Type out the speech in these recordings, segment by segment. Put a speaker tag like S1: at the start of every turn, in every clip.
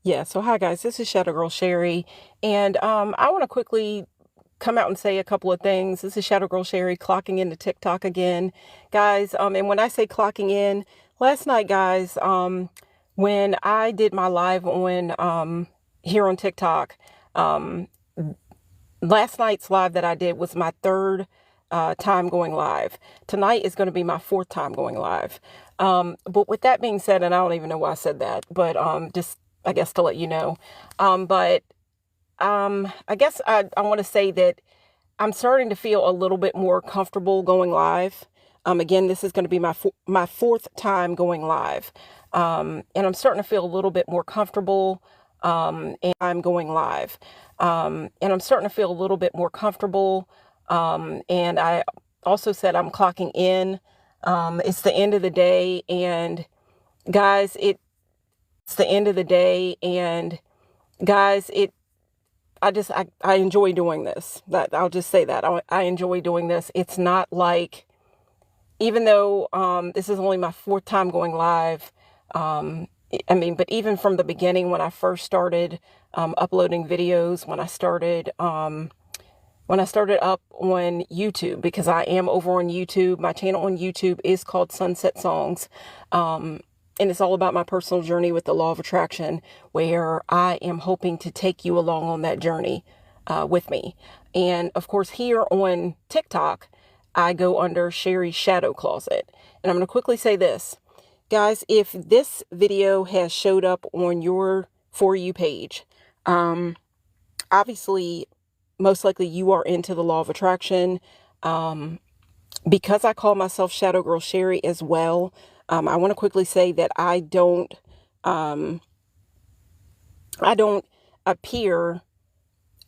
S1: Yeah, so hi guys, this is Shadow Girl Sherry, and I want to quickly come out and say a couple of things. This is Shadow Girl Sherry clocking into TikTok again, guys. And when I say clocking in, last night, guys, when I did my live on here on TikTok, um, last night's live that I did was my third time going live. Tonight is going to be my fourth time going live. But with that being said, and I don't even know why I said that, but just I guess to let you know. But I guess I want to say that I'm starting to feel a little bit more comfortable going live. Again, this is going to be my fourth time going live. And I'm starting to feel a little bit more comfortable. And I'm going live. And I'm starting to feel a little bit more comfortable. And I also said I'm clocking in. It's the end of the day. And guys, it's the end of the day. And guys, I enjoy doing this. That I'll just say that I enjoy doing this. It's not like, even though this is only my fourth time going live. But even from the beginning, when I first started uploading videos, when I started up on YouTube, because I am over on YouTube. My channel on YouTube is called Sunset Songs. And it's all about my personal journey with the law of attraction, where I am hoping to take you along on that journey with me. And of course, here on TikTok, I go under Sherry's Shadow Closet. And I'm going to quickly say this. Guys, if this video has showed up on your For You page, obviously, most likely you are into the law of attraction. Because I call myself Shadow Girl Sherry as well, I want to quickly say that I don't appear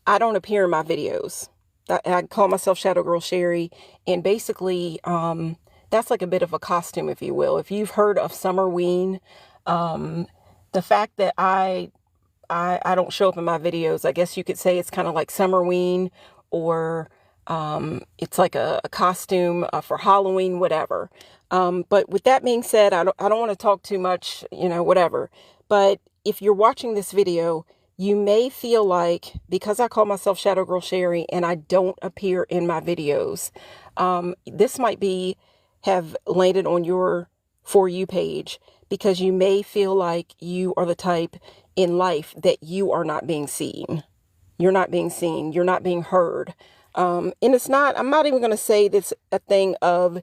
S1: in my videos. I call myself Shadow Girl Sherry, and basically, that's like a bit of a costume, if you will. If you've heard of Summerween, the fact that I don't show up in my videos, I guess you could say it's kind of like Summerween, or it's like a costume for Halloween, whatever. But with that being said, I don't want to talk too much, whatever. But if you're watching this video, you may feel like, because I call myself Shadow Girl Sherry and I don't appear in my videos, this might have landed on your For You page, because you may feel like you are the type in life that you are not being seen. You're not being seen. You're not being heard. And I'm not even going to say this a thing of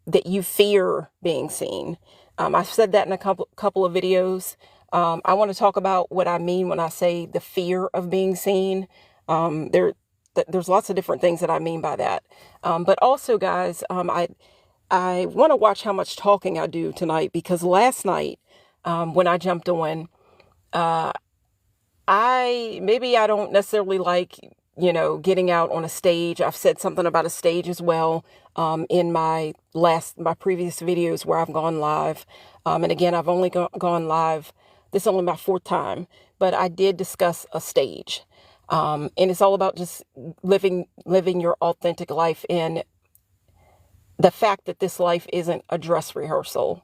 S1: that you fear being seen. I've said that in a couple of videos. I want to talk about what I mean when I say the fear of being seen. There's lots of different things that I mean by that. But also, guys, I want to watch how much talking I do tonight, because last night, when I jumped on, I don't necessarily like, getting out on a stage. I've said something about a stage as well, in my previous videos where I've gone live. And again, I've only gone live. This is only my fourth time, but I did discuss a stage. And it's all about just living your authentic life, and the fact that this life isn't a dress rehearsal.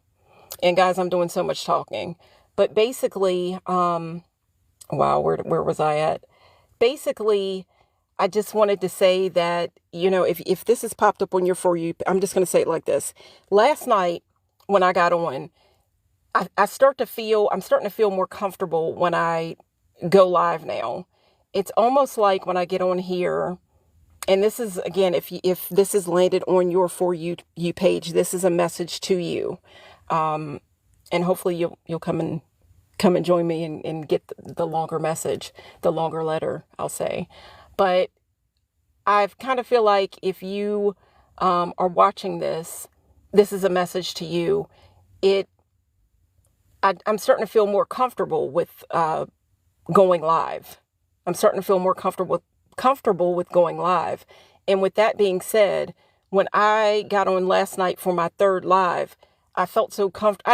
S1: And guys, I'm doing so much talking, but basically, wow, where was I at? Basically, I just wanted to say that, if this has popped up on your For You, I'm just going to say it like this. Last night, when I got on, I'm starting to feel more comfortable when I go live now. It's almost like when I get on here, and this is, again, if this is landed on your For You page, this is a message to you. And hopefully you'll come and join me and get the longer message, the longer letter, I'll say. But I kind of feel like if you are watching this is a message to you. I'm starting to feel more comfortable with going live. I'm starting to feel more comfortable with going live. And with that being said, when I got on last night for my third live, I felt so comfortable.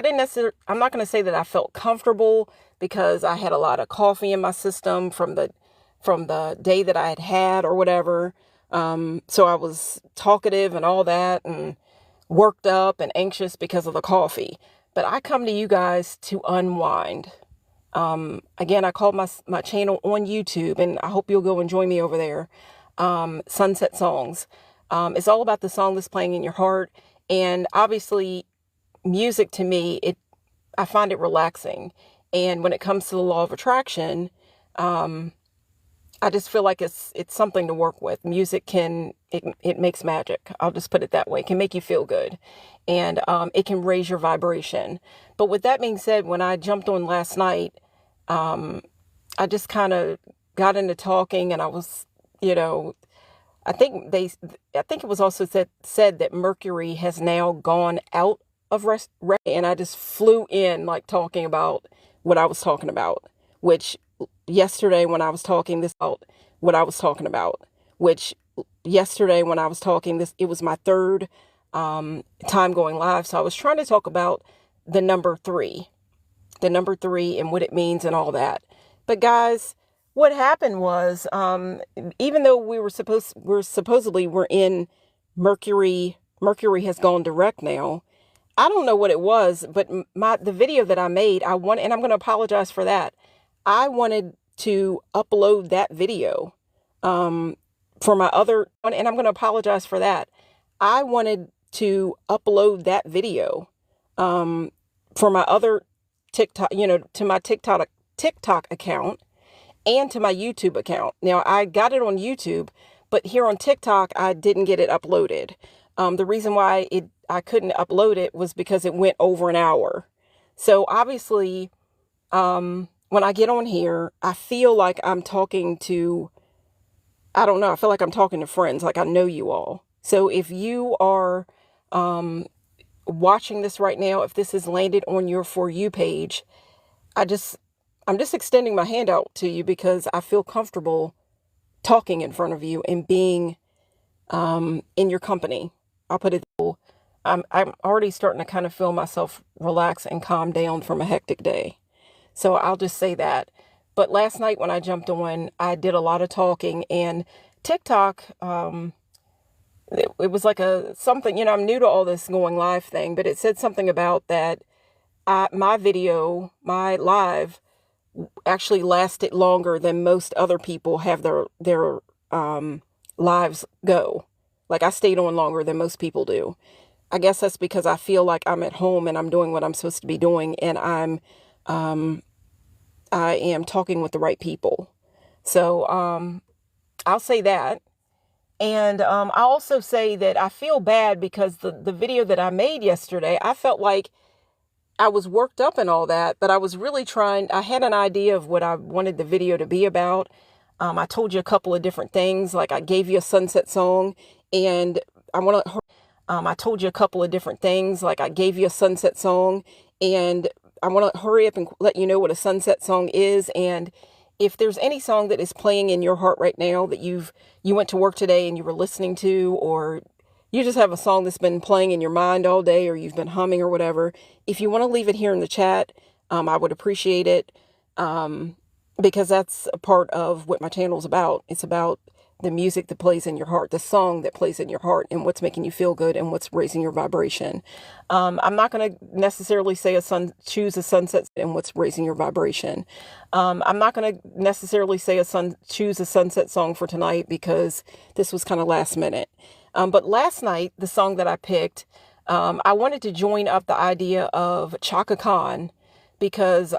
S1: I'm not going to say that I felt comfortable, because I had a lot of coffee in my system from the day that I had or whatever. So I was talkative and all that, and worked up and anxious because of the coffee. But I come to you guys to unwind. Again, I called my channel on YouTube, and I hope you'll go and join me over there. Sunset Songs. It's all about the song that's playing in your heart. And obviously, music to me, I find it relaxing. And when it comes to the law of attraction, I just feel like it's something to work with. Music it makes magic. I'll just put it that way. It can make you feel good, and it can raise your vibration. But with that being said, when I jumped on last night, I just kind of got into talking, and I was, I think it was also said that Mercury has now gone out of rest, and I just flew in like talking about what I was talking about, which yesterday when I was talking this out, what I was talking about, which yesterday when I was talking this, it was my third time going live. So I was trying to talk about the number three and what it means and all that. But guys, what happened was, even though we're in Mercury has gone direct now. I don't know what it was, but the video that I made, and I'm going to apologize for that. I wanted to upload that video, for my other, and I'm going to apologize for that. I wanted to upload that video, for my other TikTok, to my TikTok account and to my YouTube account. Now I got it on YouTube, but here on TikTok, I didn't get it uploaded. The reason why I couldn't upload it was because it went over an hour. So obviously, when I get on here, I feel like I'm talking to, I don't know, I feel like I'm talking to friends, like I know you all. So if you are watching this right now, if this has landed on your For You page, I'm just extending my hand out to you because I feel comfortable talking in front of you and being in your company. I'll put it. I'm already starting to kind of feel myself relax and calm down from a hectic day. So I'll just say that. But last night when I jumped on, I did a lot of talking, and TikTok, it was like something, I'm new to all this going live thing, but it said something about that my live actually lasted longer than most other people have their lives go. Like I stayed on longer than most people do. I guess that's because I feel like I'm at home and I'm doing what I'm supposed to be doing, and I am talking with the right people. So I'll say that. And I'll also say that I feel bad because the video that I made yesterday, I felt like I was worked up and all that, but I was really I had an idea of what I wanted the video to be about. I told you a couple of different things, like I gave you a sunset song, and I told you a couple of different things, like I gave you a sunset song, and I want to hurry up and let you know what a sunset song is. And if there's any song that is playing in your heart right now that you went to work today and you were listening to, or you just have a song that's been playing in your mind all day, or you've been humming or whatever, if you want to leave it here in the chat, I would appreciate it, because that's a part of what my channel is about. It's about the music that plays in your heart, the song that plays in your heart, and what's making you feel good and what's raising your vibration. I'm not going to necessarily say choose a sunset and what's raising your vibration. I'm not going to necessarily say choose a sunset song for tonight because this was kind of last minute. But last night, the song that I picked, I wanted to join up the idea of Chaka Khan because,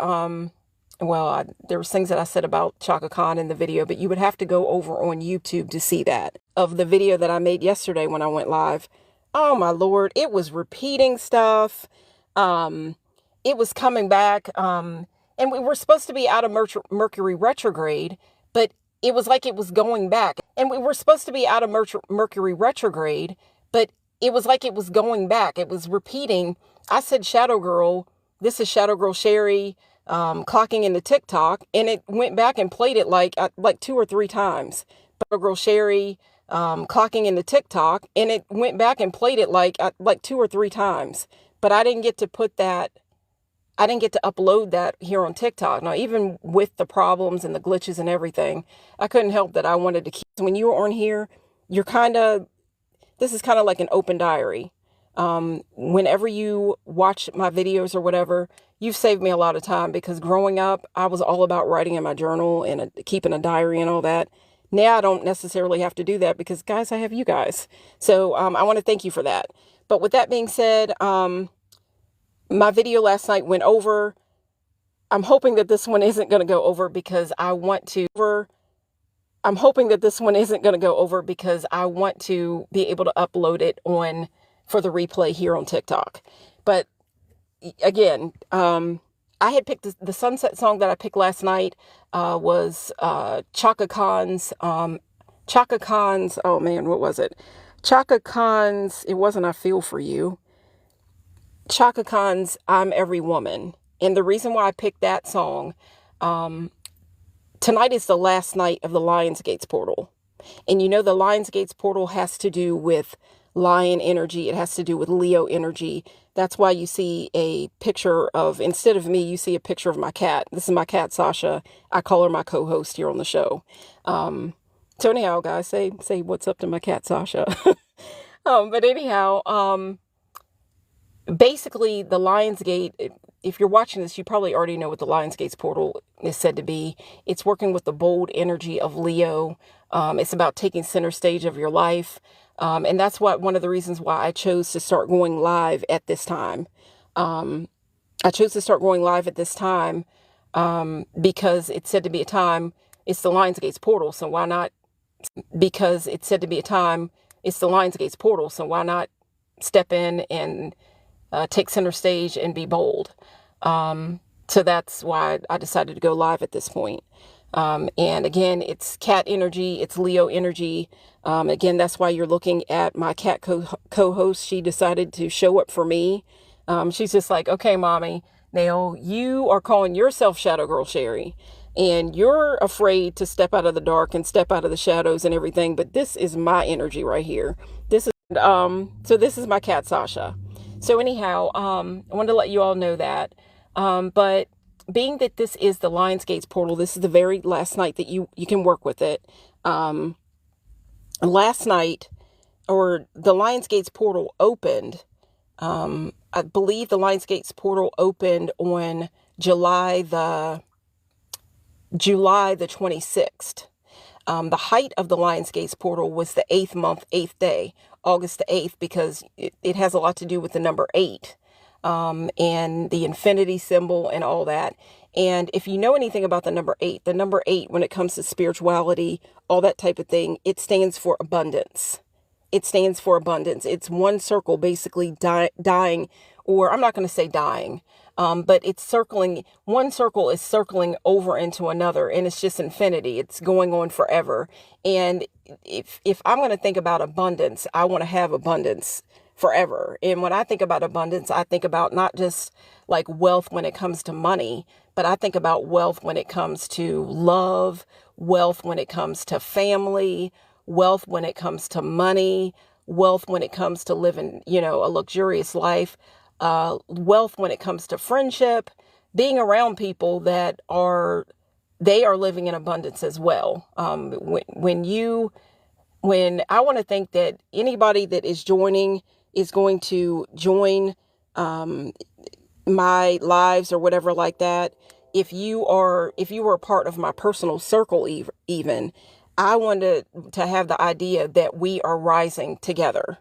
S1: there was things that I said about Chaka Khan in the video, but you would have to go over on YouTube to see that. Of the video that I made yesterday when I went live, oh my Lord, it was repeating stuff. It was coming back. And we were supposed to be out of Mercury retrograde, but it was like it was going back. And we were supposed to be out of Mercury retrograde, but it was like it was going back. It was repeating. I said, Shadow Girl, this is Shadow Girl Sherry, clocking into TikTok, and it went back and played it like 2 or 3 times. Shadow Girl Sherry, clocking into TikTok, and it went back and played it like 2 or 3 times. But I didn't get to upload that here on TikTok. Now, even with the problems and the glitches and everything, I couldn't help that I wanted to keep. When you were on here, this is kind of like an open diary. Whenever you watch my videos or whatever, you've saved me a lot of time, because growing up, I was all about writing in my journal and keeping a diary and all that. Now I don't necessarily have to do that because, guys, I have you guys. So I want to thank you for that. But with that being said, my video last night went over. I'm hoping that this one isn't going to go over because I want to. I'm hoping that this one isn't going to go over because I want to be able to upload it on for the replay here on TikTok. But again, I had picked the sunset song that I picked last night was Chaka Khan's. Chaka Khan's. Oh man, what was it? Chaka Khan's. It wasn't "I Feel for You." Chaka Khan's "I'm Every Woman." And the reason why I picked that song, tonight is the last night of the Lionsgate's portal. And you know, the Lionsgate's portal has to do with lion energy. It has to do with Leo energy. That's why you see a picture of, instead of me, you see a picture of my cat. This is my cat, Sasha. I call her my co-host here on the show. So anyhow, guys, say what's up to my cat, Sasha. But anyhow, basically the Lionsgate, if you're watching this, you probably already know what the Lionsgate's portal is said to be. It's working with the bold energy of Leo. It's about taking center stage of your life. And that's one of the reasons why I chose to start going live at this time. I chose to start going live at this time because it's said to be a time, it's the Lionsgate's portal, so why not? Because it's said to be a time, it's the Lionsgate's portal, so why not step in and take center stage and be bold? So that's why I decided to go live at this point. And again, it's cat energy, it's Leo energy. Again, that's why you're looking at my cat co-host. She decided to show up for me. She's just like, okay, mommy, now you are calling yourself Shadow Girl Sherry, and you're afraid to step out of the dark and step out of the shadows and everything. But this is my energy right here. So this is my cat, Sasha. So anyhow, I wanted to let you all know that. But being that this is the Lionsgate's portal, this is the very last night that you can work with it. Last night, or the Lionsgate's portal opened, I believe the Lionsgate's portal opened on July the 26th. The height of the Lionsgate's portal was the 8th month, 8th day, August the 8th, because it has a lot to do with the number 8, and the infinity symbol and all that. And if you know anything about the number 8, when it comes to spirituality, all that type of thing, it stands for abundance. It stands for abundance. It's one circle basically dying, or I'm not going to say dying, but it's circling. One circle is circling over into another, and it's just infinity. It's going on forever. And if I'm going to think about abundance, I want to have abundance forever. And when I think about abundance, I think about not just like wealth when it comes to money, but I think about wealth when it comes to love, wealth when it comes to family, wealth when it comes to money, wealth when it comes to living, a luxurious life, wealth when it comes to friendship, being around people that they are living in abundance as well. When I want to think that anybody that is joining is going to join my lives or whatever like that, if you were a part of my personal circle, even, I wanted to have the idea that we are rising together.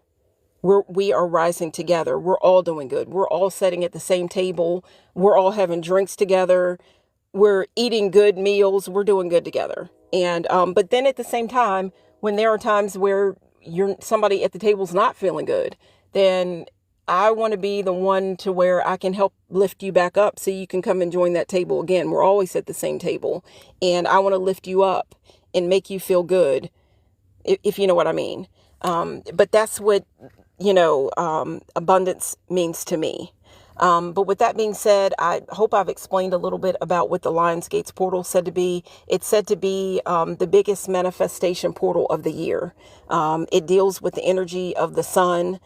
S1: We are rising together. We're all doing good. We're all sitting at the same table. We're all having drinks together. We're eating good meals. We're doing good together. And but then at the same time, when there are times where somebody at the table's not feeling good, then I want to be the one to where I can help lift you back up so you can come and join that table again. We're always at the same table, and I want to lift you up and make you feel good, if you know what I mean. But that's what, abundance means to me. But with that being said, I hope I've explained a little bit about what the Lionsgate's portal said to be. It's said to be the biggest manifestation portal of the year. It deals with the energy of the sun,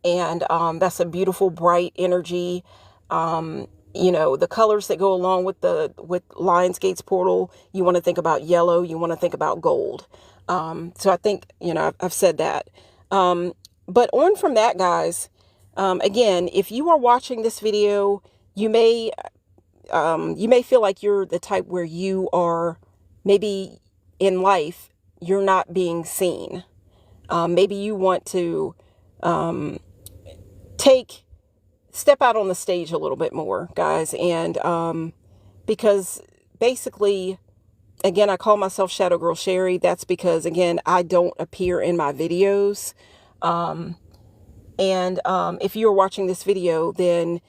S1: and that's a beautiful, bright energy. The colors that go along with Lionsgate's portal, you want to think about yellow, you want to think about gold. So I think, I've said that. But on from that, guys, Again, if you are watching this video, you may feel like you're the type where you are maybe in life, you're not being seen. Maybe you want to step out on the stage a little bit more, guys. And because basically, again, I call myself Shadow Girl Sherry. That's because, again, I don't appear in my videos. If you're watching this video, then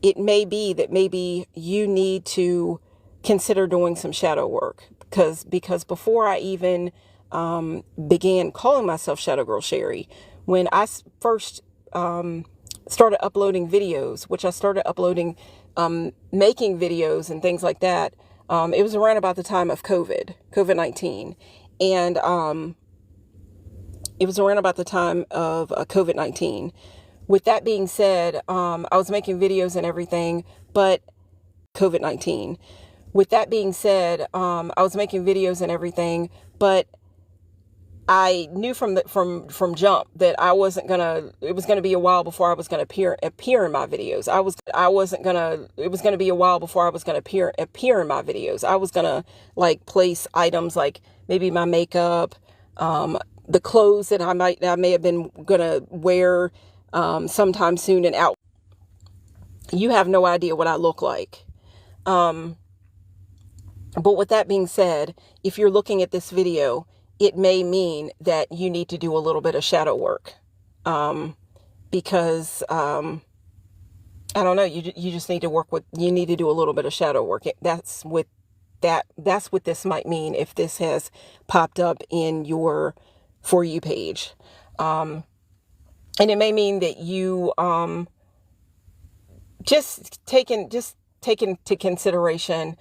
S1: it may be that maybe you need to consider doing some shadow work. Because before I even began calling myself Shadow Girl Sherry, when I first started uploading videos, which I started uploading, making videos and things like that, it was around about the time of COVID-19. And it was around about the time of COVID-19. With that being said, I was making videos and everything, but COVID-19. With that being said, I was making videos and everything, but I knew from jump that I wasn't gonna. It was gonna be a while before I was gonna appear in my videos. I wasn't gonna. It was gonna be a while before I was gonna appear in my videos. I was gonna like place items like maybe my makeup, the clothes that I may have been gonna wear sometime soon and out. You have no idea what I look like. But with that being said, if you're looking at this video, it may mean that you need to do a little bit of shadow work. Because, I don't know, you just need to you need to do a little bit of shadow work. That's what this might mean if this has popped up in your For You page. And it may mean that you, just take into consideration,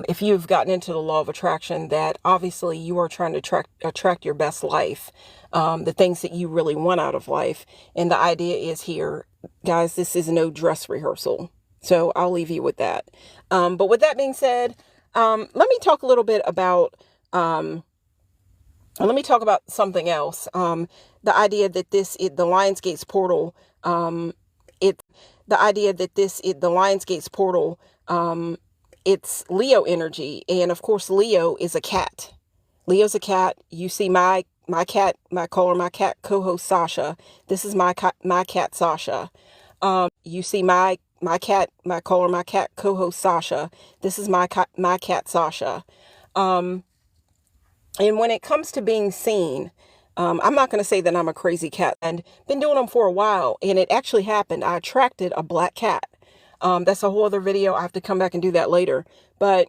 S1: if you've gotten into the law of attraction, that obviously you are trying to attract your best life, the things that you really want out of life. And the idea is here, guys, this is no dress rehearsal. So I'll leave you with that. But with that being said, let me talk a little bit about, let me talk about something else. The idea that the Lionsgate's portal, it's Leo energy. And of course, Leo is a cat. Leo's a cat. You see my cat, I call her my cat co-host Sasha. This is my cat Sasha. You see my cat, I call her my cat co-host Sasha. This is my cat Sasha. And when it comes to being seen, I'm not going to say that I'm a crazy cat, and been doing them for a while, and it actually happened. I attracted a black cat. That's a whole other video. I have to come back and do that later. But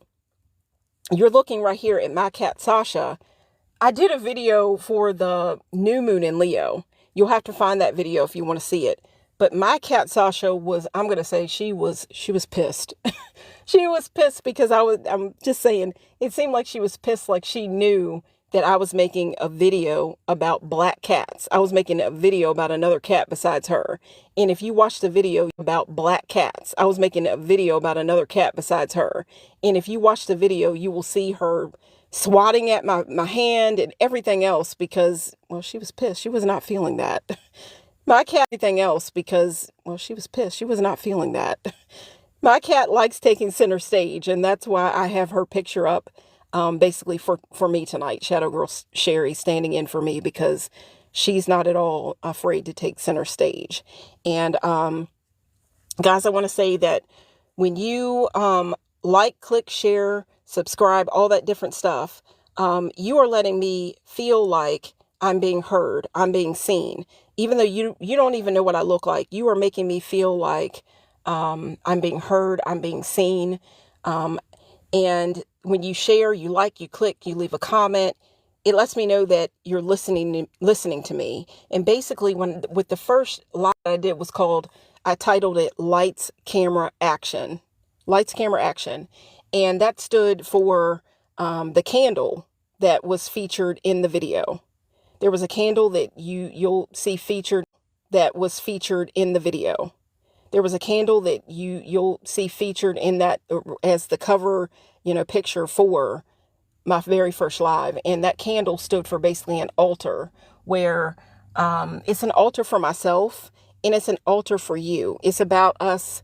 S1: you're looking right here at my cat Sasha. I did a video for the new moon in Leo. You'll have to find that video if you want to see it. But my cat Sasha was, I'm going to say she was pissed. She was pissed because I'm just saying, it seemed like she was pissed, like she knew that I was making a video about black cats. I was making a video about another cat besides her. And if you watch the video about black cats, I was making a video about another cat besides her. And if you watch the video, you will see her swatting at my hand and everything else because, well, she was pissed. She was not feeling that. My cat, everything else because, well, she was pissed. She was not feeling that. My cat likes taking center stage, and that's why I have her picture up, basically for me tonight. Shadow Girl Sherry standing in for me because she's not at all afraid to take center stage. And guys, I want to say that when you like, click, share, subscribe, all that different stuff, you are letting me feel like I'm being heard, I'm being seen. Even though you don't even know what I look like, you are making me feel like I'm being heard, I'm being seen. And when you share, you like, you click, you leave a comment, it lets me know that you're listening to me. And basically, with the first live I did was called, I titled it Lights, Camera, Action. Lights, Camera, Action. And that stood for the candle that was featured in the video. There was a candle that you'll see featured that was featured in the video. There was a candle that you'll see featured in that as the cover, picture for my very first live. And that candle stood for basically an altar where it's an altar for myself. and it's an altar for you. It's about us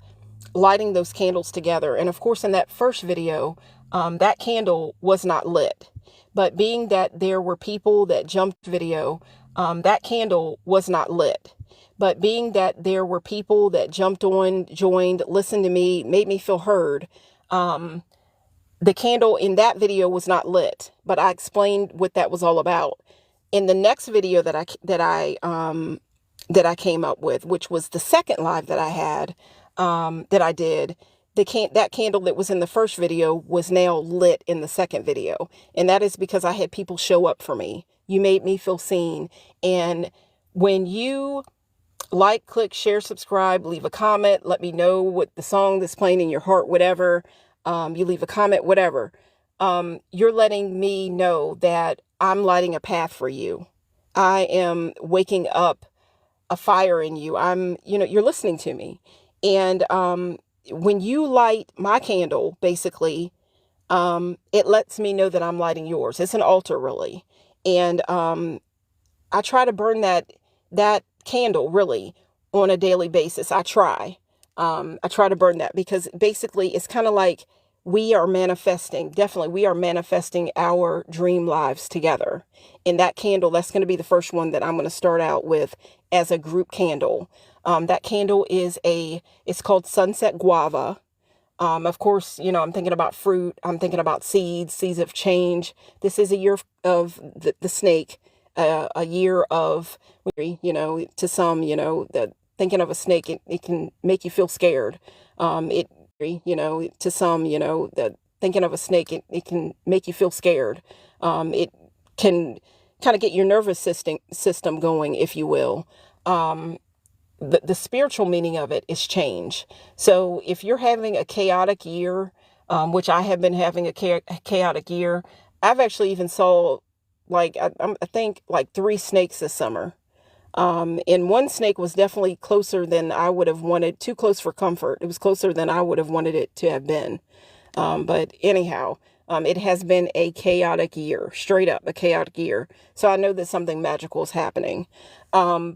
S1: lighting those candles together. And of course, in that first video, that candle was not lit. But being that there were people that jumped video, that candle was not lit. But being that there were people that jumped on, joined, listened to me, made me feel heard, the candle in that video was not lit. But I explained what that was all about. In the next video that I came up with, which was the second live that I had, that I did, that candle that was in the first video was now lit in the second video. And that is because I had people show up for me. You made me feel seen. And when you like, click, share, subscribe, leave a comment, let me know what the song that's playing in your heart, whatever, you leave a comment, whatever, you're letting me know that I'm lighting a path for you. I am waking up a fire in you. You're listening to me. And when you light my candle, basically, it lets me know that I'm lighting yours. It's an altar, really. And I try to burn that candle, really, on a daily basis. I try to burn that, because basically it's kind of like we are manifesting our dream lives together. And that candle, that's going to be the first one that I'm going to start out with as a group candle. That candle it's called Sunset Guava. Of course, I'm thinking about fruit. I'm thinking about seeds of change. This is a year of the snake, a year of, to some, that thinking of a snake, it can make you feel scared. To some, that thinking of a snake, it can make you feel scared. It can kind of get your nervous system going, if you will. The spiritual meaning of it is change. So if you're having a chaotic year, which I have been having a chaotic year, I've actually even saw I think 3 snakes this summer. And one snake was definitely closer than I would have wanted, too close for comfort. It was closer than I would have wanted it to have been. But anyhow, it has been a chaotic year, straight up a chaotic year. So I know that something magical is happening. Wow,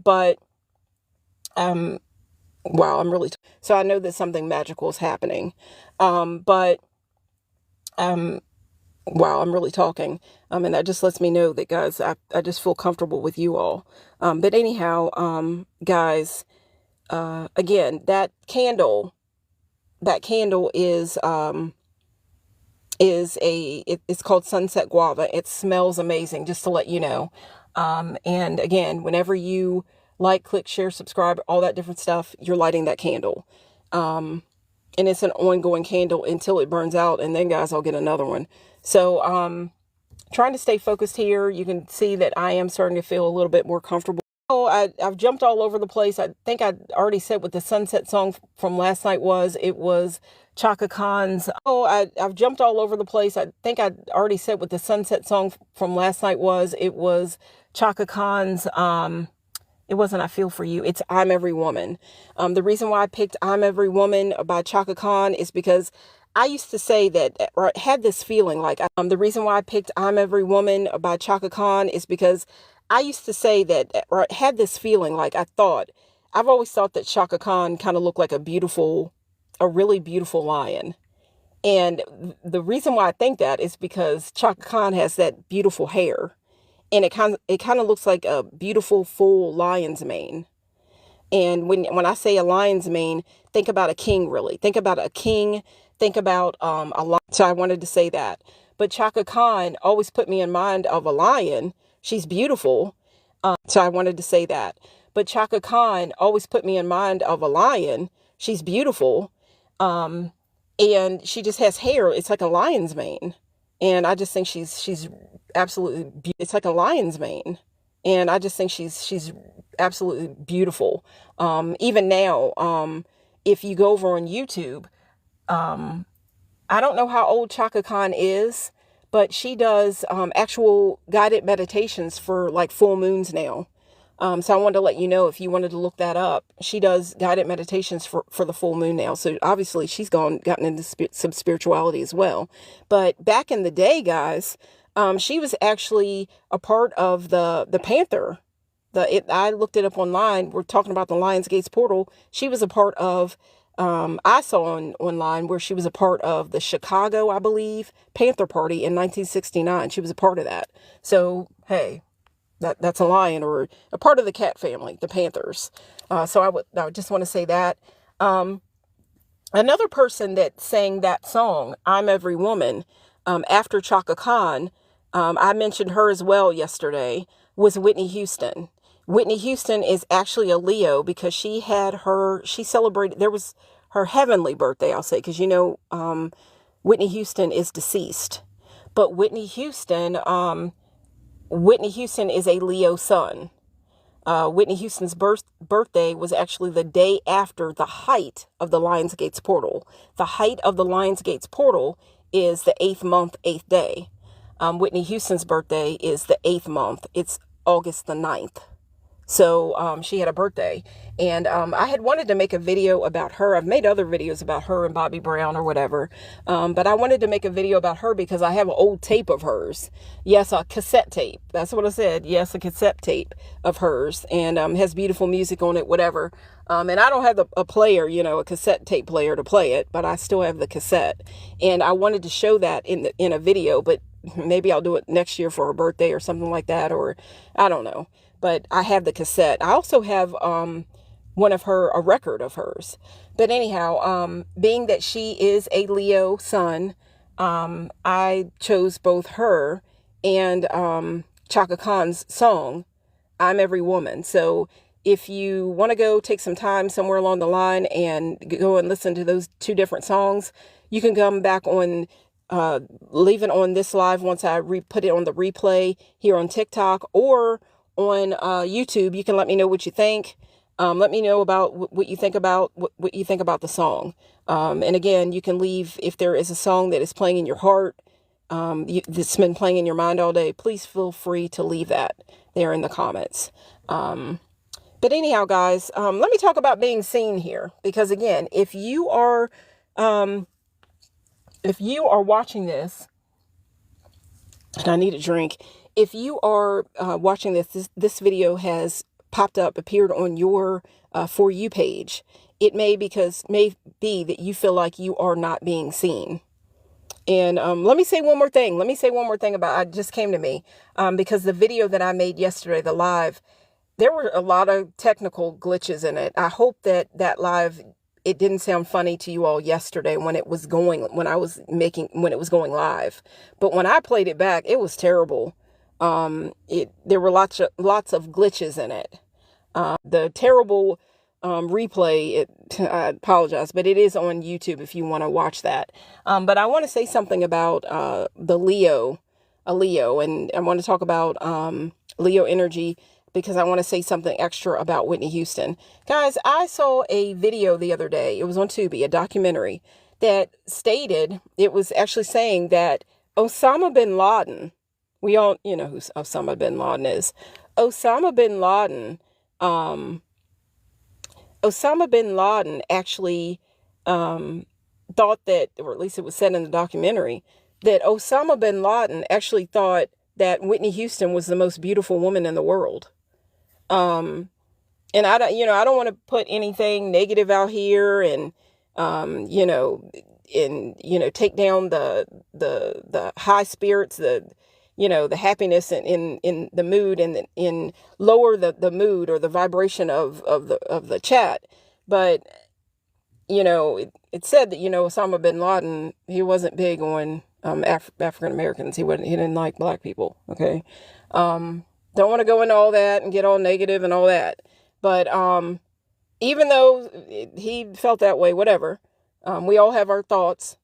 S1: so I know that something magical is happening. Wow, I'm really talking. And that just lets me know that, guys, I just feel comfortable with you all. But anyhow, guys, again, that candle is it's called Sunset Guava. It smells amazing, just to let you know. And again, whenever you like, click, share, subscribe, all that different stuff, you're lighting that candle. And it's an ongoing candle until it burns out. And then, guys, I'll get another one. So, trying to stay focused here. You can see that I am starting to feel a little bit more comfortable. Oh, I've jumped all over the place. I think I already said what the sunset song from last night was. It was Chaka Khan's. I've jumped all over the place. I think I already said what the sunset song from last night was. It was Chaka Khan's. It wasn't I Feel For You. It's I'm Every Woman. The reason why I picked I'm Every Woman by Chaka Khan is because I used to say that, or had this feeling like, the reason why I picked I'm Every Woman by Chaka Khan is because I used to say that, or had this feeling like I've always thought that Chaka Khan kind of looked like a really beautiful lion. And the reason why I think that is because Chaka Khan has that beautiful hair. And it kind of looks like a beautiful full lion's mane. And when I say a lion's mane, think about a king, really. Think about a king. Think about a lion. So I wanted to say that. But Chaka Khan always put me in mind of a lion. She's beautiful. So I wanted to say that. But Chaka Khan always put me in mind of a lion. She's beautiful. And she just has hair. It's like a lion's mane. And I just think she's absolutely, it's like a lion's mane. And I just think she's absolutely beautiful. Even now, if you go over on YouTube, I don't know how old Chaka Khan is, but she does actual guided meditations for like full moons now. So I wanted to let you know, if you wanted to look that up, she does guided meditations for the full moon now. So obviously she's gotten into some spirituality as well. But back in the day, guys, she was actually a part of the Panther I looked it up online. We're talking about the Lionsgate's Portal. She was a part of, I saw online where she was a part of the Chicago, I believe, Panther Party in 1969. She was a part of that. So, hey, that's a lion, or a part of the cat family, the Panthers. So I would just want to say that. Another person that sang that song, I'm Every Woman, after Chaka Khan, I mentioned her as well yesterday, was Whitney Houston. Whitney Houston is actually a Leo because she celebrated, there was her heavenly birthday, I'll say, because Whitney Houston is deceased. But Whitney Houston is a Leo sun. Whitney Houston's birthday was actually the day after the height of the Lionsgate's Portal. The height of the Lionsgate's Portal is the 8th month, 8th day. Whitney Houston's birthday is the 8th month. It's August the 9th. So she had a birthday, and I had wanted to make a video about her. I've made other videos about her and Bobby Brown or whatever, but I wanted to make a video about her because I have an old tape of hers. Yes, a cassette tape. That's what I said. Yes, a cassette tape of hers, and has beautiful music on it, whatever. And I don't have a player, a cassette tape player to play it, but I still have the cassette, and I wanted to show that in a video, but maybe I'll do it next year for her birthday or something like that, or I don't know. But I have the cassette. I also have a record of hers. But anyhow, being that she is a Leo sun, I chose both her and Chaka Khan's song, I'm Every Woman. So if you want to go take some time somewhere along the line and go and listen to those two different songs, you can come back on, leave it on this live once I put it on the replay here on TikTok, or on YouTube. You can let me know what you think. Let me know about what you think about what you think about the song. And again, you can leave, if there is a song that is playing in your heart, that's been playing in your mind all day, please feel free to leave that there in the comments. But anyhow, guys, let me talk about being seen here, because again, if you are watching this, and I need a drink. If you are watching this video has popped up, appeared on your For You page, it may be that you feel like you are not being seen. And let me say one more thing. It just came to me, because the video that I made yesterday, the live, there were a lot of technical glitches in it. I hope that live, it didn't sound funny to you all yesterday when it was going live. But when I played it back, it was terrible. There were lots of glitches in it. The terrible replay, I apologize, but it is on YouTube if you want to watch that. But I want to say something about a Leo, and I want to talk about Leo energy, because I want to say something extra about Whitney Houston. Guys, I saw a video the other day. It was on Tubi, a documentary that stated, it was actually saying that Osama bin Laden, we all, who Osama bin Laden is. Osama bin Laden actually thought that, or at least it was said in the documentary, that Osama bin Laden actually thought that Whitney Houston was the most beautiful woman in the world. And I don't want to put anything negative out here, and take down the high spirits, the happiness in the mood, and in lower the mood or the vibration of the chat. But it said that Osama bin Laden, he wasn't big on African Americans. He didn't like black people. Okay. Don't want to go into all that and get all negative and all that. But even though he felt that way, whatever, we all have our thoughts.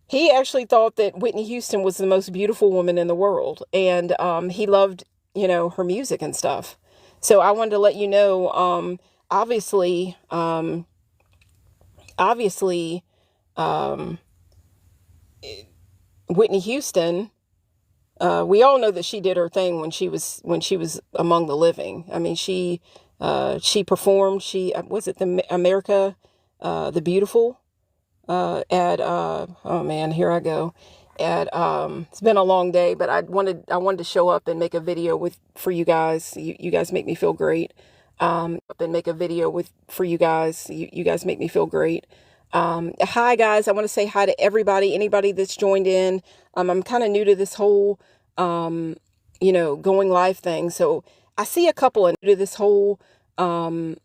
S1: He actually thought that Whitney Houston was the most beautiful woman in the world. And he loved, her music and stuff. So I wanted to let you know, obviously, Whitney Houston, we all know that she did her thing when she was among the living. I mean, she performed. Was it the America the Beautiful at oh man, here I go, And it's been a long day, but I wanted to show up and make a video for you guys. You guys make me feel great. Up and make a video for you guys. You guys make me feel great. Hi guys, I want to say hi to anybody that's joined in. I'm kind of new to this whole going live thing. So I see a couple of going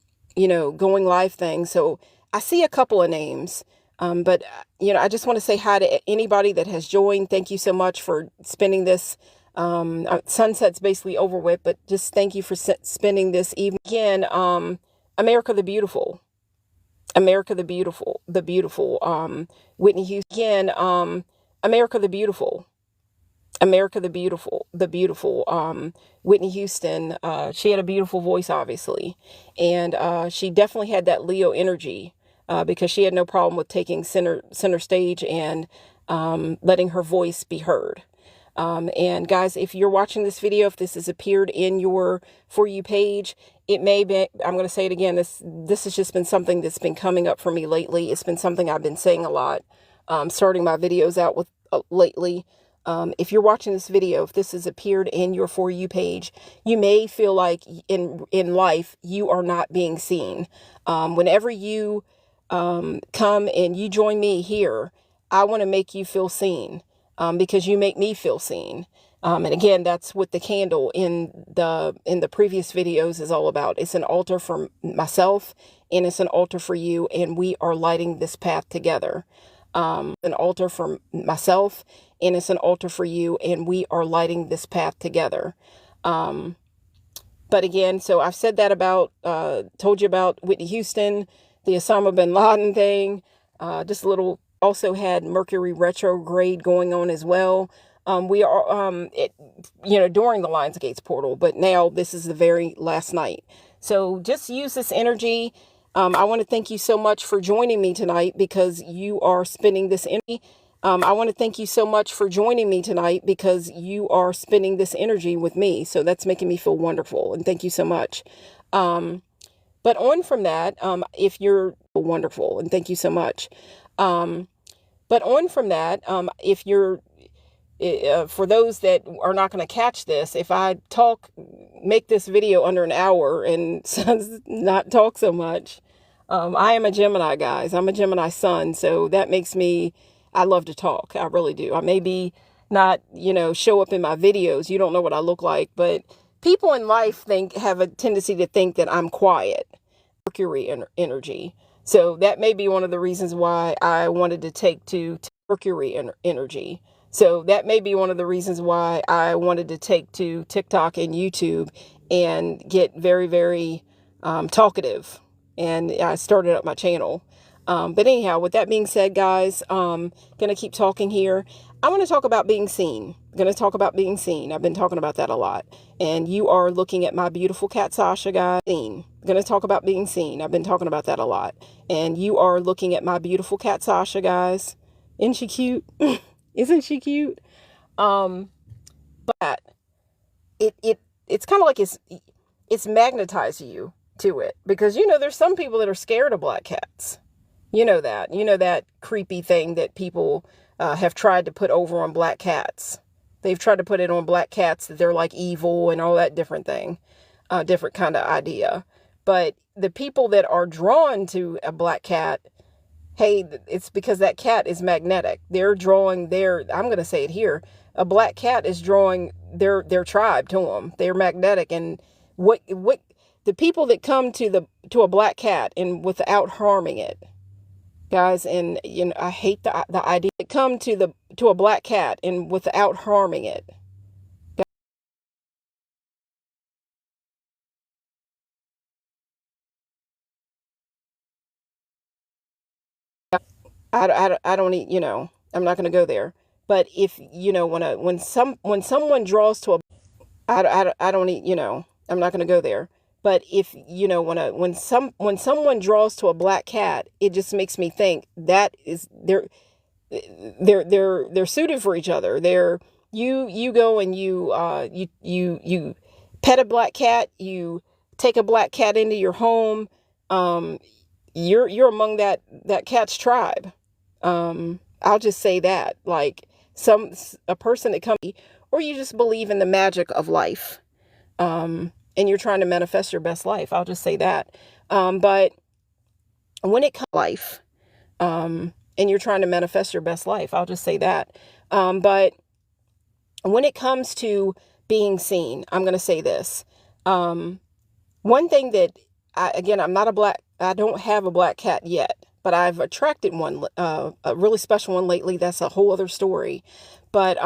S1: live thing. So I see a couple of names. But I just want to say hi to anybody that has joined. Thank you so much for spending this. Sunset's basically over with, but just thank you for spending this evening. Again, America the Beautiful. America the Beautiful. The Beautiful. Whitney Houston. Again, America the Beautiful. America the Beautiful. The Beautiful. Whitney Houston. She had a beautiful voice, obviously. And she definitely had that Leo energy. Because she had no problem with taking center stage and letting her voice be heard. And guys, if you're watching this video, if this has appeared in your For You page, it may be, I'm going to say it again, this has just been something that's been coming up for me lately. It's been something I've been saying a lot, starting my videos out with lately. If you're watching this video, if this has appeared in your For You page, you may feel like in life, you are not being seen. Whenever you come and you join me here, I want to make you feel seen, because you make me feel seen. And again, that's what the candle in the previous videos is all about. It's an altar for myself and it's an altar for you, and we are lighting this path together. An altar for myself and it's an altar for you, and we are lighting this path together. But again, so I've said that told you about Whitney Houston, the Osama bin Laden thing, just a little, also had Mercury retrograde going on as well. We are, during the Lions Gates portal, but now this is the very last night. So just use this energy. I want to thank you so much for joining me tonight, because you are spending this energy. I want to thank you so much for joining me tonight, because you are spending this energy with me. So that's making me feel wonderful. And thank you so much. But on from that, if you're wonderful, and thank you so much. But on from that, if you're, for those that are not going to catch this, if I make this video under an hour and not talk so much, I am a Gemini, guys. I'm a Gemini sun. So that makes I love to talk. I really do. I maybe not, show up in my videos. You don't know what I look like, but people in life have a tendency to think that I'm quiet. Mercury energy. So that may be one of the reasons why I wanted to take to Mercury energy. So that may be one of the reasons why I wanted to take to TikTok and YouTube and get very, very talkative. And I started up my channel. But anyhow, with that being said, guys, gonna keep talking here. I want to talk about being seen. Gonna talk about being seen. I've been talking about that a lot. And you are looking at my beautiful cat, Sasha, guys. Gonna talk about being seen. I've been talking about that a lot. And you are looking at my beautiful cat, Sasha, guys. Isn't she cute? Isn't she cute? But it's kind of like it's magnetized you to it, because there's some people that are scared of black cats. that creepy thing that people have tried to put over on black cats. They've tried to put it on black cats that they're like evil and all that different thing, different kind of idea. But the people that are drawn to a black cat, hey, it's because that cat is magnetic. They're drawing I'm going to say it here, a black cat is drawing their tribe to them. They're magnetic. And what the people that come to a black cat and without harming it, guys, and I hate the idea that come to a black cat and without harming it. I don't need, I'm not going to go there. But if, when someone draws to a, I don't need, I'm not going to go there. But if, when someone draws to a black cat, it just makes me think that is, they're suited for each other. You go and you pet a black cat, you take a black cat into your home. You're among that cat's tribe. I'll just say that, like, a person that comes, or you just believe in the magic of life, and you're trying to manifest your best life. I'll just say that. But when it comes to life, and you're trying to manifest your best life, I'll just say that. But when it comes to being seen, I'm going to say this. One thing that I don't have a black cat yet, but I've attracted one, a really special one lately. That's a whole other story. But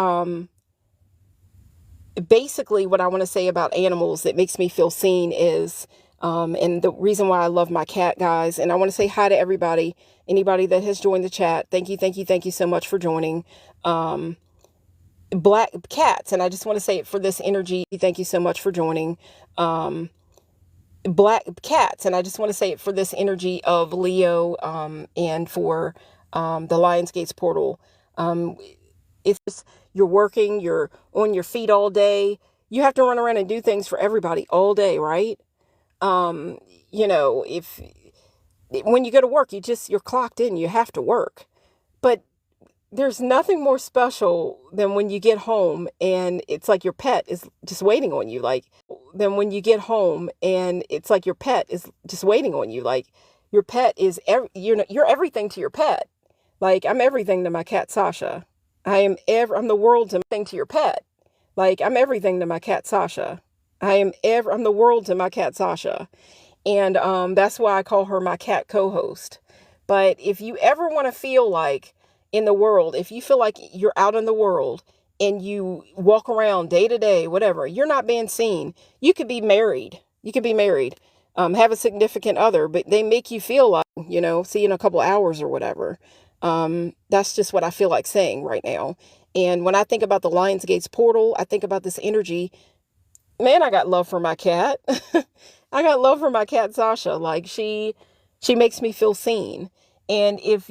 S1: basically what I want to say about animals that makes me feel seen is, and the reason why I love my cat, guys, and I want to say hi to everybody, anybody that has joined the chat. Thank you so much for joining. Black cats, and I just want to say it for this energy. Thank you so much for joining. Black cats, and I just want to say it for this energy of Leo, and for the Lionsgates portal. If you're working, you're on your feet all day, you have to run around and do things for everybody all day, right? If when you go to work, you're clocked in, you have to work. But there's nothing more special than when you get home and it's like your pet is just waiting on you. Like your pet is, you're everything to your pet. Like, I'm everything to my cat, Sasha. I'm the world to your pet. Like, I'm everything to my cat, Sasha. I'm the world to my cat, Sasha. And that's why I call her my cat co-host. But if you ever want to feel like in the world, if you feel like you're out in the world and you walk around day to day, whatever, you're not being seen. You could be married. Have a significant other, but they make you feel like, see you in a couple hours or whatever. That's just what I feel like saying right now. And when I think about the Lionsgates portal, I think about this energy. Man, I got love for my cat. I got love for my cat, Sasha. Like, she makes me feel seen. And this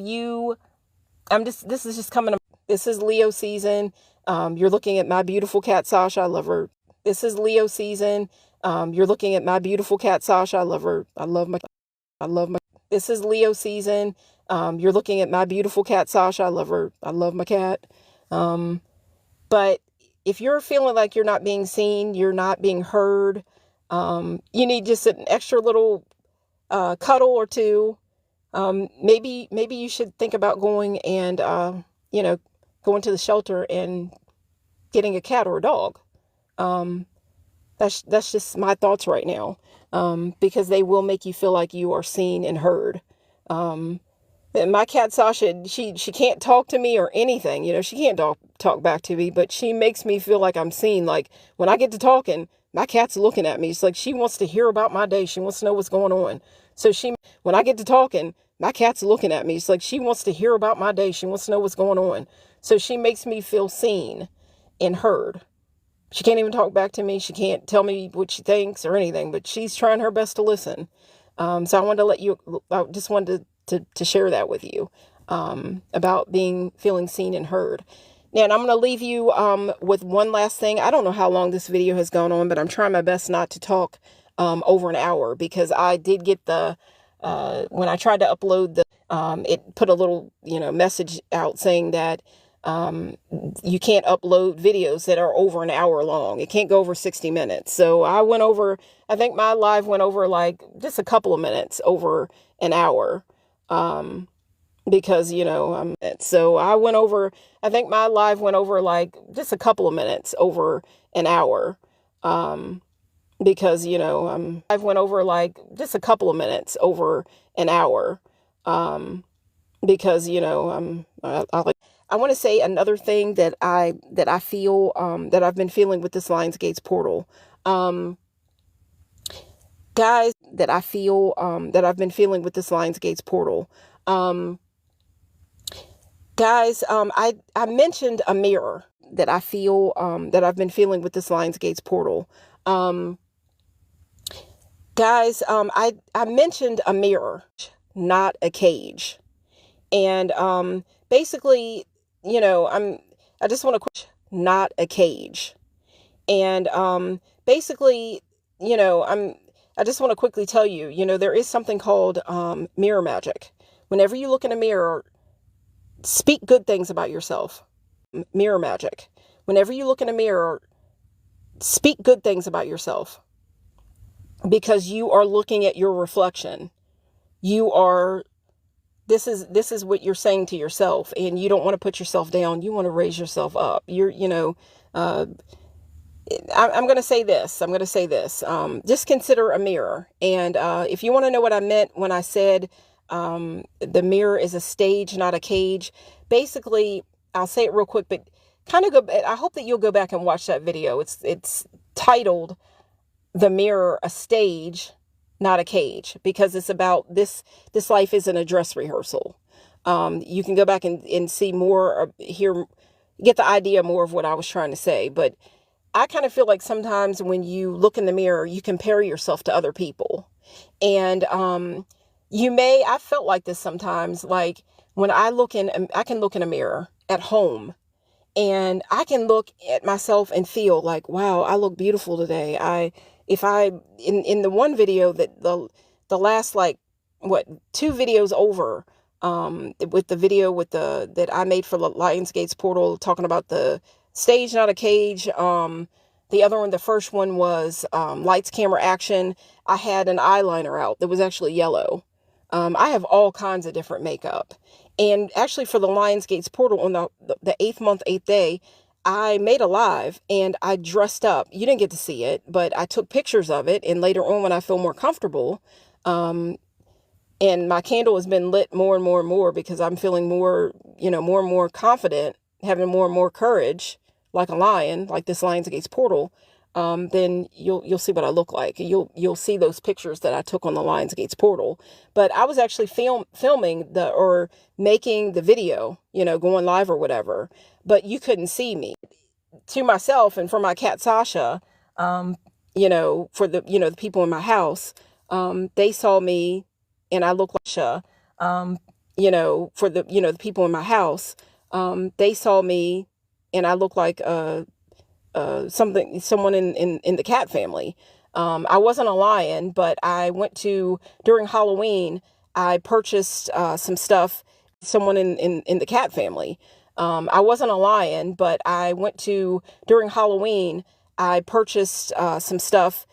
S1: is just coming up. This is Leo season. You're looking at my beautiful cat, Sasha. I love her. This is Leo season. You're looking at my beautiful cat, Sasha. I love her. This is Leo season. You're looking at my beautiful cat, Sasha. I love her. I love my cat. But if you're feeling like you're not being seen, you're not being heard, you need just an extra little cuddle or two. Maybe you should think about going and, going to the shelter and getting a cat or a dog. That's just my thoughts right now, because they will make you feel like you are seen and heard. And my cat Sasha, she can't talk to me or anything. She can't talk back to me, but she makes me feel like I'm seen. Like, when I get to talking, my cat's looking at me. It's like she wants to hear about my day. She wants to know what's going on. So when I get to talking, my cat's looking at me. It's like she wants to hear about my day. She wants to know what's going on. So she makes me feel seen and heard. She can't even talk back to me. She can't tell me what she thinks or anything, but she's trying her best to listen. So I just wanted to share that with you, about feeling seen and heard. Now, and I'm going to leave you with one last thing. I don't know how long this video has gone on, but I'm trying my best not to talk over an hour, because I did get when I tried to upload it put a little, message out saying that you can't upload videos that are over an hour long. It can't go over 60 minutes. So I think my live went over like just a couple of minutes over an hour. Because, I think my live went over like just a couple of minutes over an hour. Because, I went over like just a couple of minutes over an hour. Because, I want to say another thing that I feel, that I've been feeling with this Lionsgates portal. Guys, that I feel, that I've been feeling with this Lionsgates portal. Guys, I mentioned a mirror that I feel, that I've been feeling with this Lionsgates portal. Guys, I mentioned a mirror, not a cage. And, basically, I just want to, not a cage. And, basically, I just want to quickly tell you, there is something called, mirror magic. Whenever you look in a mirror, speak good things about yourself. mirror magic. Whenever you look in a mirror, speak good things about yourself, because you are looking at your reflection. This is what you're saying to yourself, and you don't want to put yourself down. You want to raise yourself up. I'm going to say this. Just consider a mirror. And if you want to know what I meant when I said the mirror is a stage, not a cage, basically, I'll say it real quick, but I hope that you'll go back and watch that video. It's titled "The Mirror, a Stage, Not a Cage," because it's about this life isn't a dress rehearsal. You can go back and see more, get the idea more of what I was trying to say. But I kind of feel like sometimes when you look in the mirror, you compare yourself to other people. And I felt like this sometimes, like when I can look in a mirror at home, and I can look at myself and feel like, wow, I look beautiful today. In the one video that the last, like, 2 videos over, with the video that I made for the Lionsgate's portal, talking about the stage, not a cage. The other one, the first one was lights, camera, action. I had an eyeliner out that was actually yellow. I have all kinds of different makeup. And actually for the Lionsgate's portal on the 8th month, 8th day, I made a live and I dressed up. You didn't get to see it, but I took pictures of it. And later on, when I feel more comfortable, and my candle has been lit more and more and more, because I'm feeling more and more confident, having more and more courage, like a lion, like this Lionsgate's portal, then you'll see what I look like. You'll see those pictures that I took on the Lionsgate's portal. But I was actually filming or making the video, going live or whatever, but you couldn't see me. To myself and for my cat Sasha, for the people in my house, they saw me and I look like Sasha. For the people in my house, they saw me and I look like someone in the cat family. I wasn't a lion, but during Halloween, I purchased some stuff, someone in the cat family. I wasn't a lion, but during Halloween, I purchased some stuff.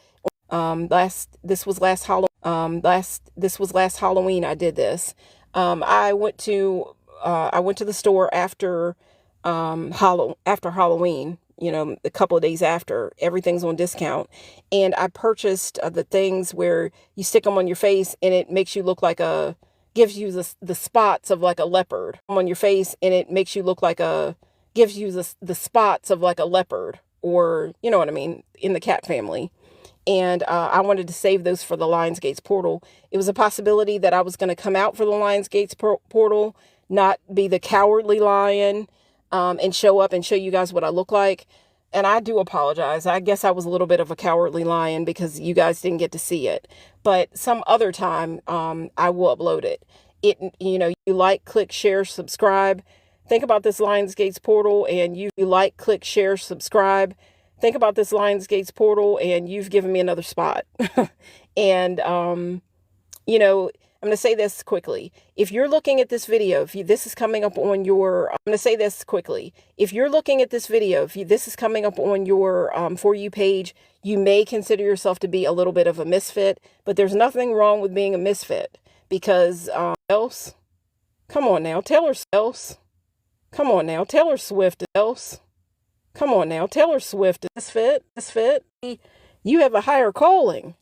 S1: This was last Halloween I did this. I went to the store after Halloween, a couple of days after. Everything's on discount, and I purchased the things where you stick them on your face and it makes you look like gives you the spots of like a leopard on your face, and it makes you look like gives you the spots of like a leopard, or you know what I mean, in the cat family. And I wanted to save those for the Lionsgate's portal. It was a possibility that I was going to come out for the Lionsgate's portal, not be the cowardly lion, and show up and show you guys what I look like. And I do apologize. I guess I was a little bit of a cowardly lion because you guys didn't get to see it. But some other time, I will upload it. You like, click, share, subscribe. Think about this Lionsgate's portal, and you like, click, share, subscribe. Think about this Lionsgate's portal, and you've given me another spot. And, I'm going to say this quickly. If you're looking at this video, this is coming up on your, I'm going to say this quickly. If you're looking at this video, this is coming up on your For You page, you may consider yourself to be a little bit of a misfit, but there's nothing wrong with being a misfit, because come on now, Taylor Swift is misfit. You have a higher calling.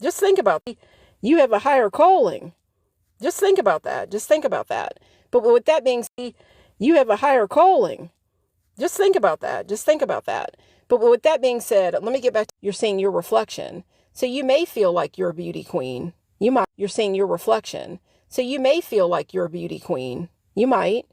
S1: Just think about it. You have a higher calling. Just think about that. But with that being said, you have a higher calling. Just think about that. But with that being said, let me get back to you're seeing your reflection. So you may feel like you're a beauty queen. You're seeing your reflection. So you may feel like you're a beauty queen. You might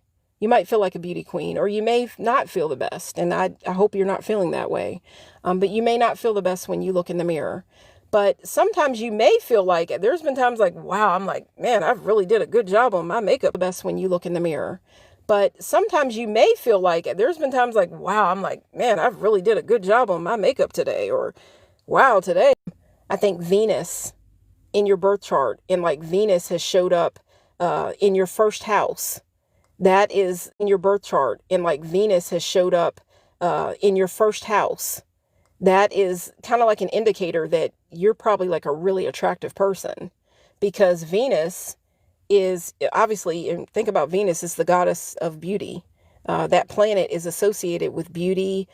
S1: feel like a beauty queen, or you may not feel the best. And I hope you're not feeling that way. But you may not feel the best when you look in the mirror. But sometimes you may feel like, there's been times like, wow, I'm like, man, I really did a good job on my makeup. The best when you look in the mirror. But sometimes you may feel like, there's been times like, wow, I'm like, man, I really did a good job on my makeup today. Or, wow, today. I think Venus in your birth chart, and like Venus has showed up in your first house. that is in your birth chart, and like Venus has showed up in your first house, that is kind of like an indicator that you're probably like a really attractive person, because Venus is obviously, and think about Venus as the goddess of beauty. That planet is associated with beauty,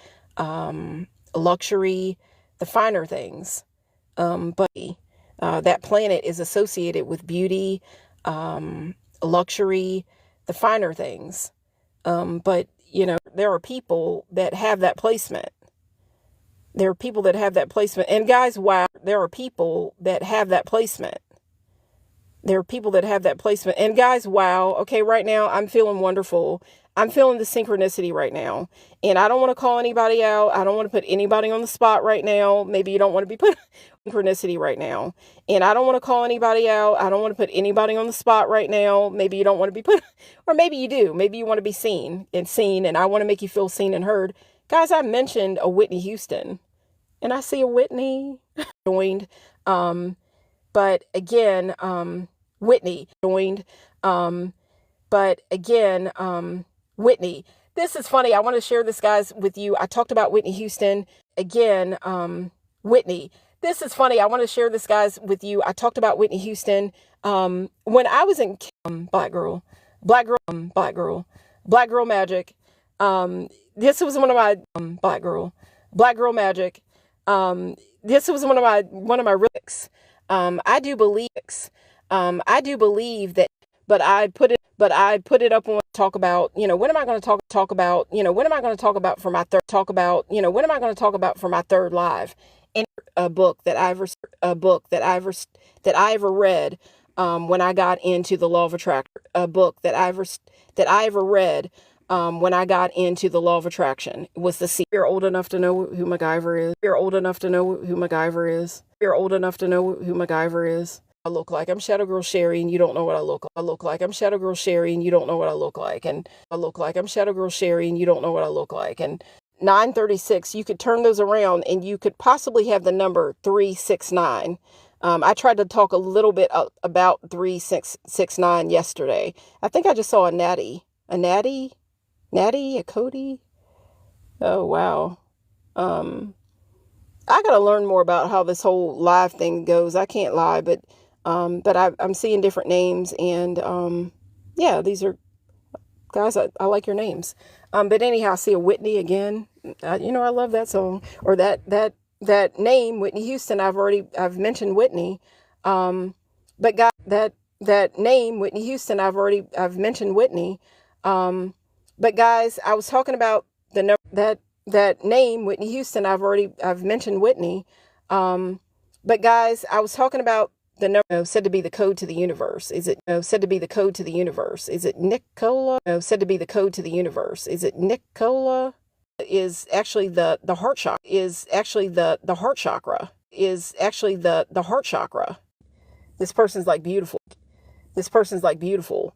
S1: luxury, the finer things. But that planet is associated with beauty, luxury, the finer things. But, there are people that have that placement. There are people that have that placement. And guys, wow, there are people that have that placement. There are people that have that placement. And guys, wow, okay, right now I'm feeling wonderful. I'm feeling the synchronicity right now. And I don't want to call anybody out. I don't want to put anybody on the spot right now. Maybe you don't want to be put synchronicity right now. And I don't want to call anybody out. I don't want to put anybody on the spot right now. Maybe you don't want to be put, or maybe you do. Maybe you want to be seen, and I want to make you feel seen and heard. Guys, I mentioned a Whitney Houston, and I see a Whitney joined. But again, Whitney joined. But again, Whitney. This is funny. I want to share this, guys, with you. I talked about Whitney Houston. Again, Whitney. This is funny. I want to share this, guys, with you. I talked about Whitney Houston. When I was in Black Girl, Black Girl Magic. This was one of my Black Girl Magic. This was one of my lyrics. I do believe that, but I put it up on talk about, when am I going to talk about, when am I going to talk about for my third when am I going to talk about for my third live? In a book that I ever read, when I got into the law of attraction, a book that I ever read, when I got into the law of attraction, was the secret. You're old enough to know who MacGyver is. You're old enough to know who MacGyver is. You're old enough to know who MacGyver is. I look like I'm Shadow Girl Sherry, and you don't know what I look like. I look like I'm Shadow Girl Sherry, and you don't know what I look like. And I look like I'm Shadow Girl Sherry, and you don't know what I look like. And 936, you could turn those around, and you could possibly have the number 369. I tried to talk a little bit about 3669 yesterday. I think I just saw a Natty, a Cody. Oh, wow. I got to learn more about how this whole live thing goes. I can't lie, but I'm seeing different names, and yeah, these are guys. I like your names. But anyhow, I see a Whitney again. I love that song, or that name, Whitney Houston. I've mentioned Whitney. But God, that name, Whitney Houston. I've mentioned Whitney. But guys, I was talking about the number that name, Whitney Houston. I've mentioned Whitney. But guys, I was talking about the number said to be the code to the universe. Is it said to be the code to the universe? Is it Nicola? Said to be the code to the universe. Is it Nicola? Is actually the heart chakra. Is actually the heart chakra. Is actually the heart chakra. This person's like beautiful. This person's like beautiful.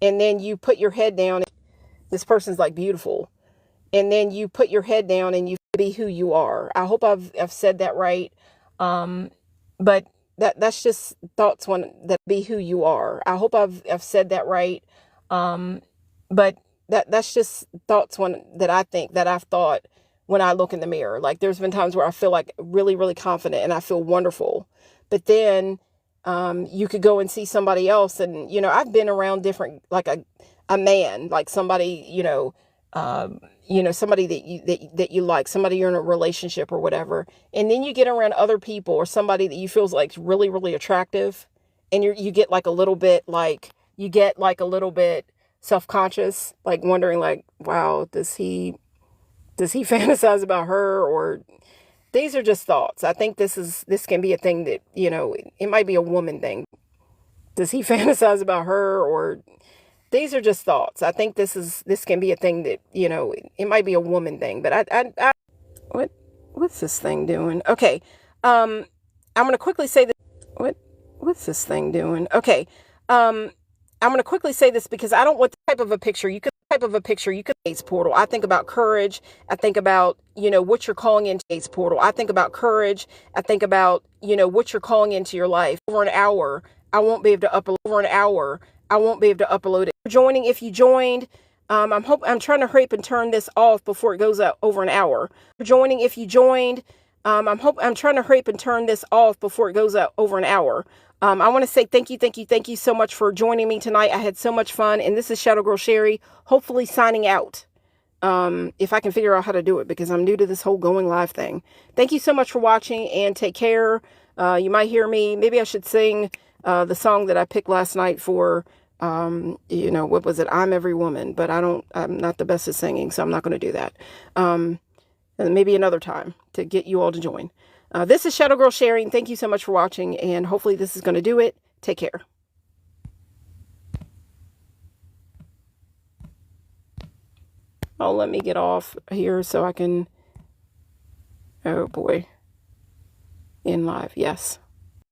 S1: And then you put your head down. This person's like beautiful. And then you put your head down and you be who you are. I hope I've said that right. But that's just thoughts that be who you are. I hope I've said that right. But that's just thoughts that I think that I've thought when I look in the mirror. Like there's been times where I feel like really, really confident and I feel wonderful. But then you could go and see somebody else, and I've been around different, like a man, like somebody, somebody that you like, somebody you're in a relationship or whatever. And then you get around other people or somebody that you feel like really, really attractive. And you get like a little bit self-conscious, like wondering like, wow, does he fantasize about her? Or these are just thoughts. I think this can be a thing that, it might be a woman thing. Does he fantasize about her? Or these are just thoughts. I think this can be a thing that, it might be a woman thing, but what's this thing doing? Okay. I'm going to quickly say that, what's this thing doing? Okay. I'm going to quickly say this because I don't want the type of a picture. You could Gates portal. I think about courage. I think about, what you're calling into Gates portal. I think about courage. I think about, what you're calling into your life. Over an hour, I won't be able to I won't be able to upload it. Joining, if you joined, I'm trying to hurry up and turn this off before it goes up over an hour. Joining, if you joined, I'm trying to hurry up and turn this off before it goes up over an hour. I want to say thank you so much for joining me tonight. I had so much fun, and this is Shadow Girl Sherry, hopefully signing out. If I can figure out how to do it, because I'm new to this whole going live thing. Thank you so much for watching, and take care. You might hear me, maybe I should sing the song that I picked last night for, what was it? I'm Every Woman, but I'm not the best at singing, so I'm not going to do that. And maybe another time to get you all to join. This is Shadow Girl Sherry. Thank you so much for watching, and hopefully this is going to do it. Take care. Oh, let me get off here so I can, oh boy, in live, yes.